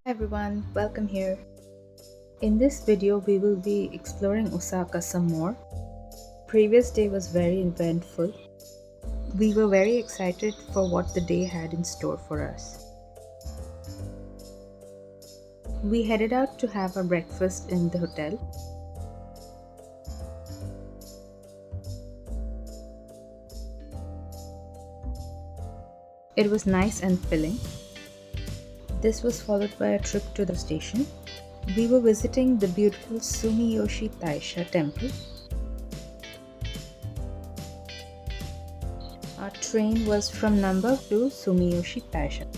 Hi everyone, welcome here. In this video, we will be exploring Osaka some more. Previous day was very eventful. We were very excited for what the day had in store for us. We headed out to have our breakfast in the hotel. It was nice and filling. This was followed by a trip to the station. We were visiting the beautiful Sumiyoshi Taisha temple. Our train was from Namba to Sumiyoshi Taisha.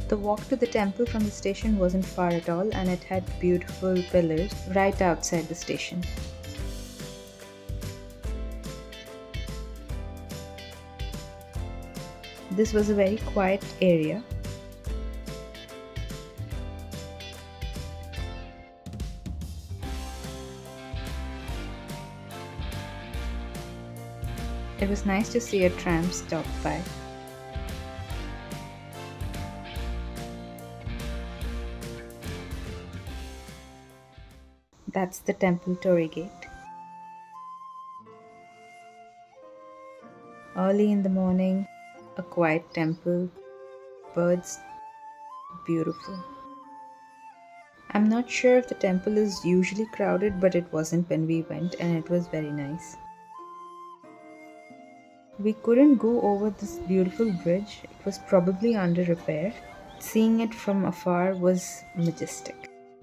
The walk to the temple from the station wasn't far at all, and it had beautiful pillars right outside the station. This was a very quiet area. It was nice to see a tram stop by. That's the temple torii gate. Early in the morning, a quiet temple, birds, beautiful. I'm not sure if the temple is usually crowded, but it wasn't when we went, and it was very nice. We couldn't go over this beautiful bridge. It was probably under repair. Seeing it from afar was majestic.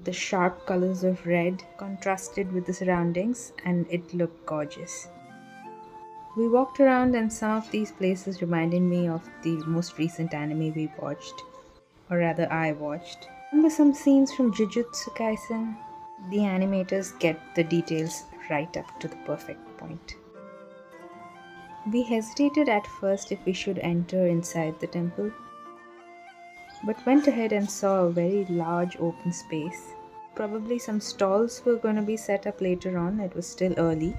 The sharp colors of red contrasted with the surroundings, and it looked gorgeous. We walked around, and some of these places reminded me of the most recent anime we watched, or rather I watched. Remember some scenes from Jujutsu Kaisen? The animators get the details right up to the perfect point. We hesitated at first if we should enter inside the temple, but went ahead and saw a very large open space. Probably some stalls were going to be set up later on, it was still early.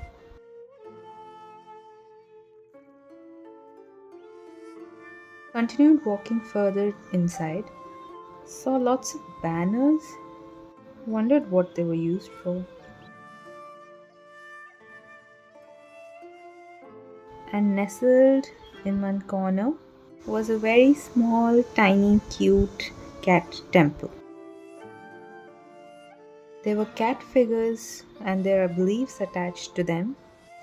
Continued walking further inside, saw lots of banners, wondered what they were used for. And nestled in one corner was a very small, tiny, cute cat temple. There were cat figures and there are beliefs attached to them.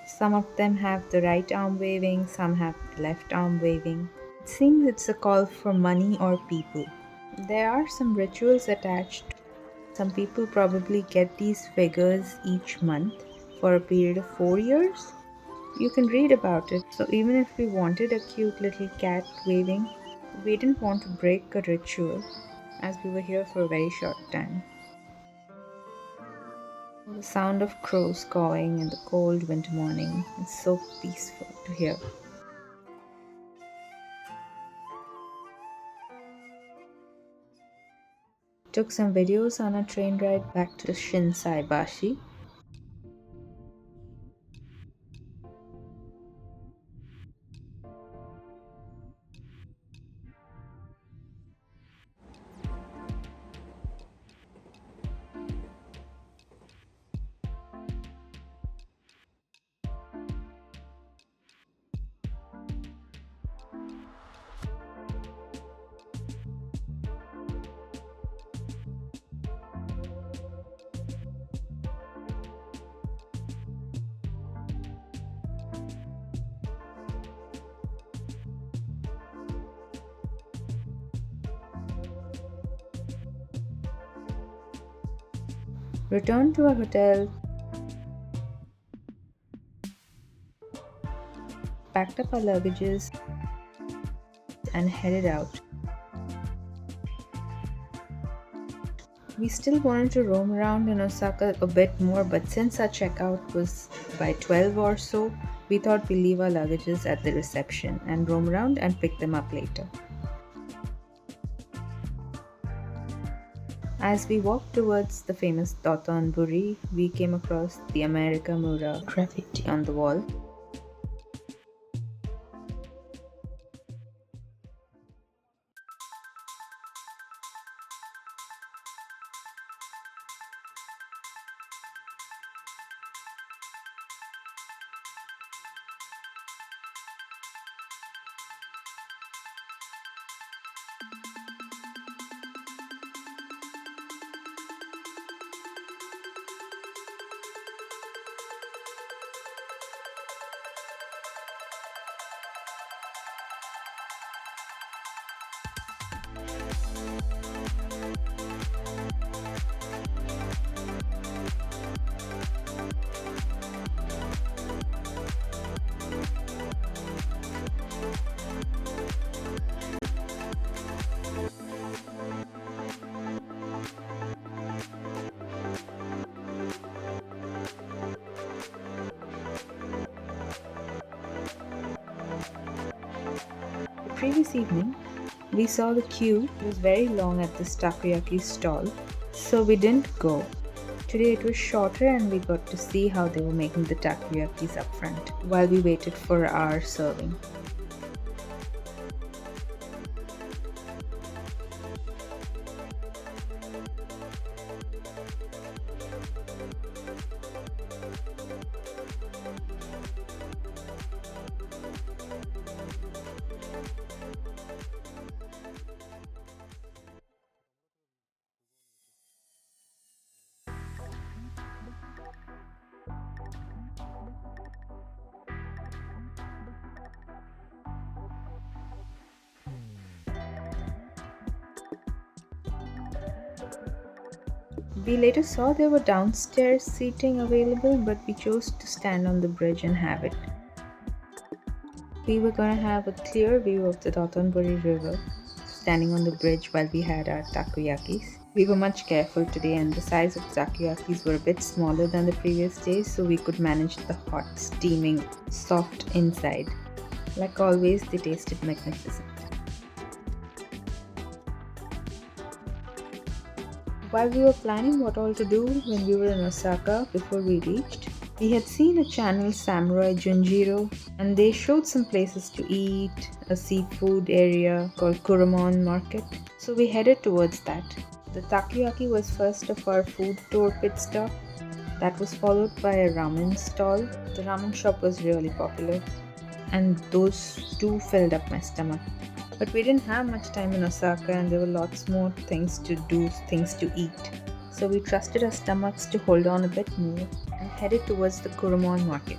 Some of them have the right arm waving, some have the left arm waving. It seems it's a call for money or people. There are some rituals attached. Some people probably get these figures each month for a period of 4 years. You can read about it. So even if we wanted a cute little cat waving, we didn't want to break a ritual as we were here for a very short time. The sound of crows cawing in the cold winter morning is so peaceful to hear. Took some videos on a train ride back to Shinsaibashi. Returned to our hotel, packed up our luggages, and headed out. We still wanted to roam around in Osaka a bit more, but since our checkout was by 12 or so, we thought we'd leave our luggages at the reception and roam around and pick them up later. As we walked towards the famous Dotonbori, we came across the America Mura graffiti on the wall. The previous evening, we saw the queue was very long at this takoyaki stall, so we didn't go. Today it was shorter and we got to see how they were making the takoyakis up front while we waited for our serving. We later saw there were downstairs seating available, but we chose to stand on the bridge and have it. We were gonna have a clear view of the Dotonbori River, standing on the bridge while we had our takoyakis. We were much careful today, and the size of the takoyakis were a bit smaller than the previous days, so we could manage the hot, steaming, soft inside. Like always, they tasted magnificent. While we were planning what all to do when we were in Osaka before we reached, we had seen a channel Samurai Junjiro and they showed some places to eat, a seafood area called Kurumon Market. So we headed towards that. The takoyaki was first of our food tour pit stop. That was followed by a ramen stall. The ramen shop was really popular and those two filled up my stomach. But we didn't have much time in Osaka and there were lots more things to do, things to eat. So we trusted our stomachs to hold on a bit more and headed towards the Kurumon market.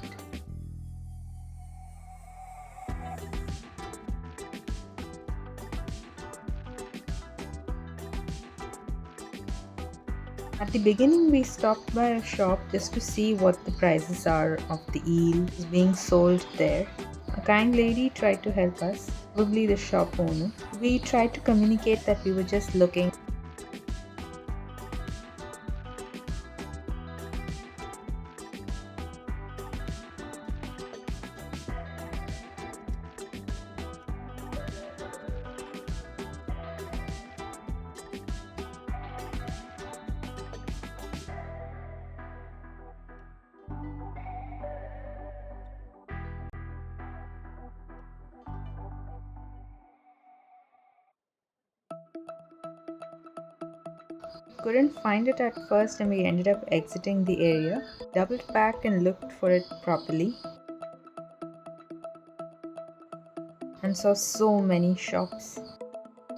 At the beginning, we stopped by a shop just to see what the prices are of the eel being sold there. A kind lady tried to help us, probably the shop owner. We tried to communicate that we were just looking. Couldn't find it at first and we ended up exiting the area, doubled back and looked for it properly, and saw so many shops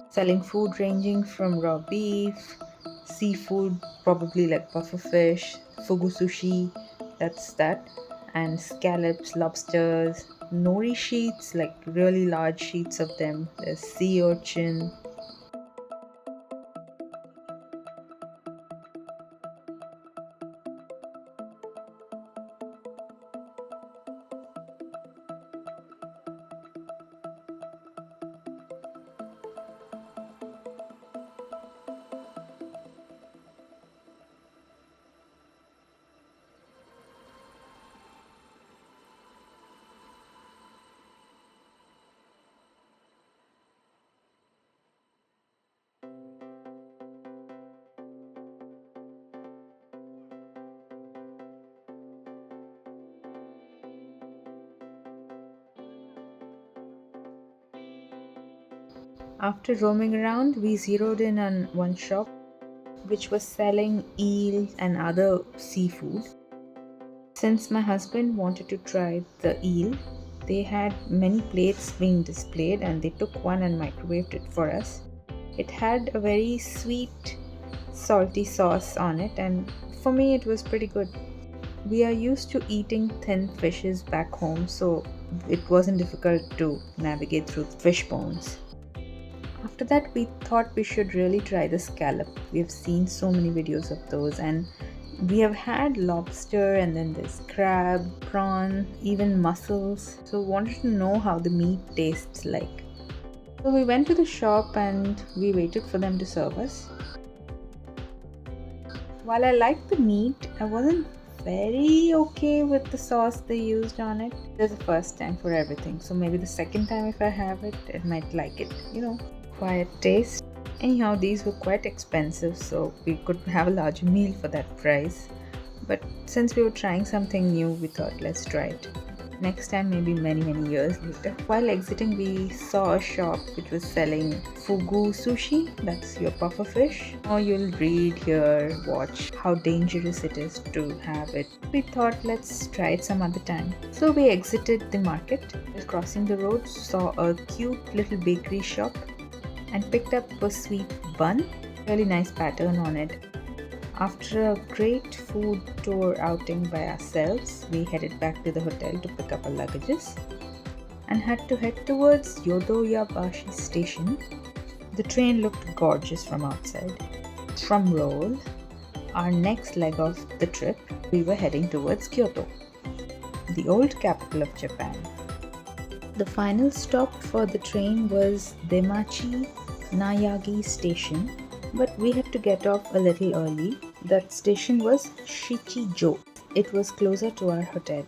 selling food ranging from raw beef, seafood, probably like pufferfish, fugu sushi, that's that, and scallops, lobsters, nori sheets, like really large sheets of them, there's sea urchin. After roaming around, we zeroed in on one shop which was selling eel and other seafood. Since my husband wanted to try the eel, they had many plates being displayed and they took one and microwaved it for us. It had a very sweet, salty sauce on it, and for me, it was pretty good. We are used to eating thin fishes back home, so it wasn't difficult to navigate through fish bones. After that, we thought we should really try the scallop. We have seen so many videos of those, and we have had lobster, and then there's crab, prawn, even mussels. So, wanted to know how the meat tastes like. So, we went to the shop and we waited for them to serve us. While I liked the meat, I wasn't very okay with the sauce they used on it. There's a first time for everything, so maybe the second time if I have it, I might like it. Quiet taste. Anyhow, these were quite expensive, so we could have a larger meal for that price. But since we were trying something new, we thought let's try it. Next time, maybe many years later. While exiting, we saw a shop which was selling fugu sushi, that's your puffer fish. Or you'll read, hear, watch how dangerous it is to have it. We thought let's try it some other time. So we exited the market, crossing the road, saw a cute little bakery shop and picked up a sweet bun. Really nice pattern on it. After a great food tour outing by ourselves, we headed back to the hotel to pick up our luggages and had to head towards Yodoyabashi station. The train looked gorgeous from outside. From Roll, our next leg of the trip, we were heading towards Kyoto, the old capital of Japan. The final stop for the train was Demachi Nayagi station, but we had to get off a little early. That station was Shichijo. It was closer to our hotel.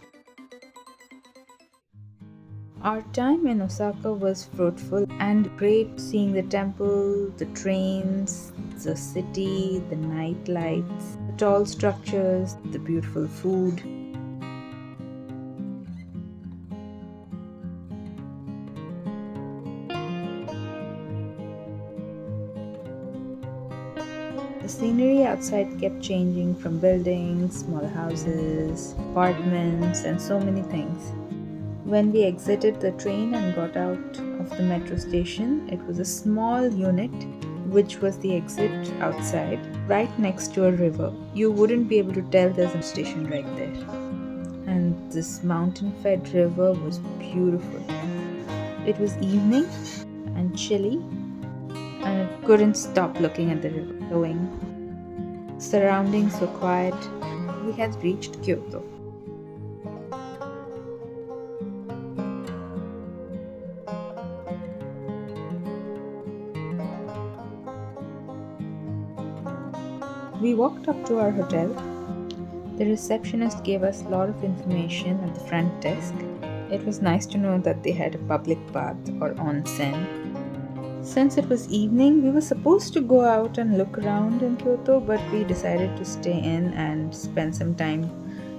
Our time in Osaka was fruitful and great, seeing the temple, the trains, the city, the night lights, the tall structures, the beautiful food. The scenery outside kept changing from buildings, small houses, apartments, and so many things. When we exited the train and got out of the metro station, it was a small unit which was the exit outside, right next to a river. You wouldn't be able to tell there's a station right there. And this mountain fed river was beautiful. It was evening and chilly, and I couldn't stop looking at the river flowing. Surroundings were quiet. We had reached Kyoto. We walked up to our hotel. The receptionist gave us a lot of information at the front desk. It was nice to know that they had a public bath or onsen. Since it was evening, we were supposed to go out and look around in Kyoto, but we decided to stay in and spend some time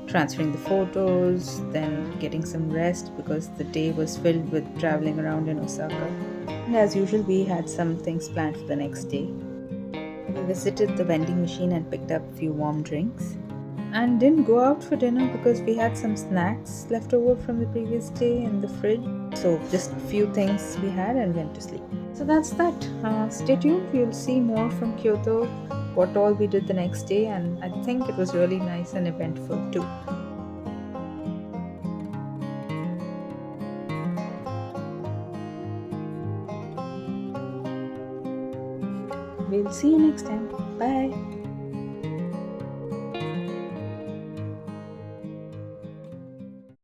transferring the photos, then getting some rest because the day was filled with traveling around in Osaka. And as usual, we had some things planned for the next day. We visited the vending machine and picked up a few warm drinks. And didn't go out for dinner because we had some snacks left over from the previous day in the fridge. So just a few things we had and went to sleep. So that's that. Stay tuned. You'll see more from Kyoto, what all we did the next day, and I think it was really nice and eventful too. We'll see you next time. Bye.